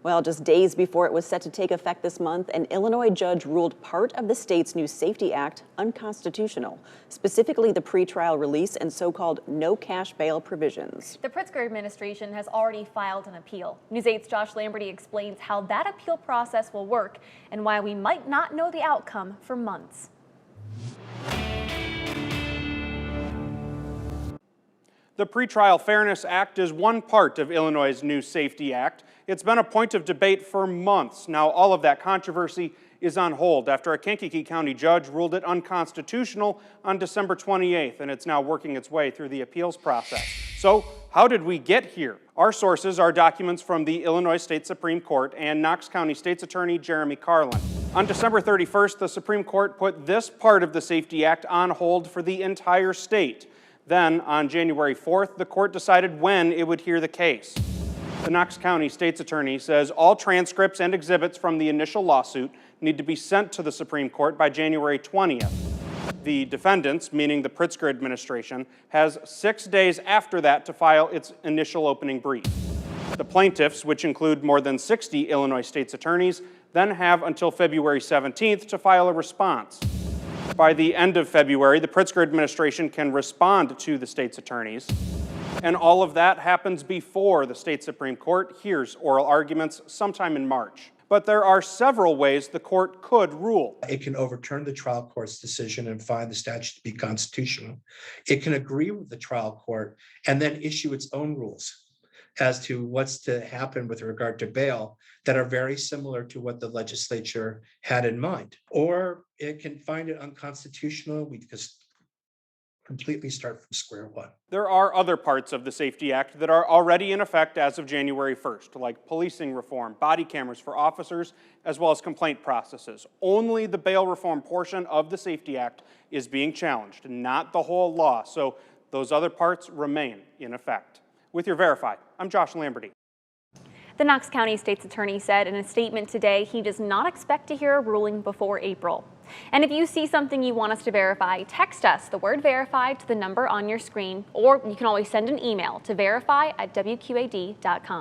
Well, just days before it was set to take effect this month, an Illinois judge ruled part of the state's new Safety Act unconstitutional, specifically the pretrial release and so-called no cash bail provisions. The Pritzker administration has already filed an appeal. News 8's Josh Lamberty explains how that appeal process will work and why we might not know the outcome for months. The Pretrial Fairness Act is one part of Illinois' new Safety Act. It's been a point of debate for months. Now, all of that controversy is on hold after a Kankakee County judge ruled it unconstitutional on December 28th, and it's now working its way through the appeals process. So, how did we get here? Our sources are documents from the Illinois State Supreme Court and Knox County State's Attorney Jeremy Carlin. On December 31st, the Supreme Court put this part of the Safety Act on hold for the entire state. Then, on January 4th, the court decided when it would hear the case. The Knox County State's Attorney says all transcripts and exhibits from the initial lawsuit need to be sent to the Supreme Court by January 20th. The defendants, meaning the Pritzker administration, has 6 days after that to file its initial opening brief. The plaintiffs, which include more than 60 Illinois state's attorneys, then have until February 17th to file a response. By the end of February, the Pritzker administration can respond to the state's attorneys, and all of that happens before the state Supreme Court hears oral arguments sometime in March. But there are several ways the court could rule. It can overturn the trial court's decision and find the statute to be constitutional. It can agree with the trial court and then issue its own rules as to what's to happen with regard to bail that are very similar to what the legislature had in mind. Or it can find it unconstitutional. We just completely start from square one. There are other parts of the Safety Act that are already in effect as of January 1st, like policing reform, body cameras for officers, as well as complaint processes. Only the bail reform portion of the Safety Act is being challenged, not the whole law. So those other parts remain in effect. With your Verify, I'm Josh Lamberty. The Knox County State's Attorney said in a statement today he does not expect to hear a ruling before April. And if you see something you want us to verify, text us the word verify to the number on your screen, or you can always send an email to verify@wqad.com.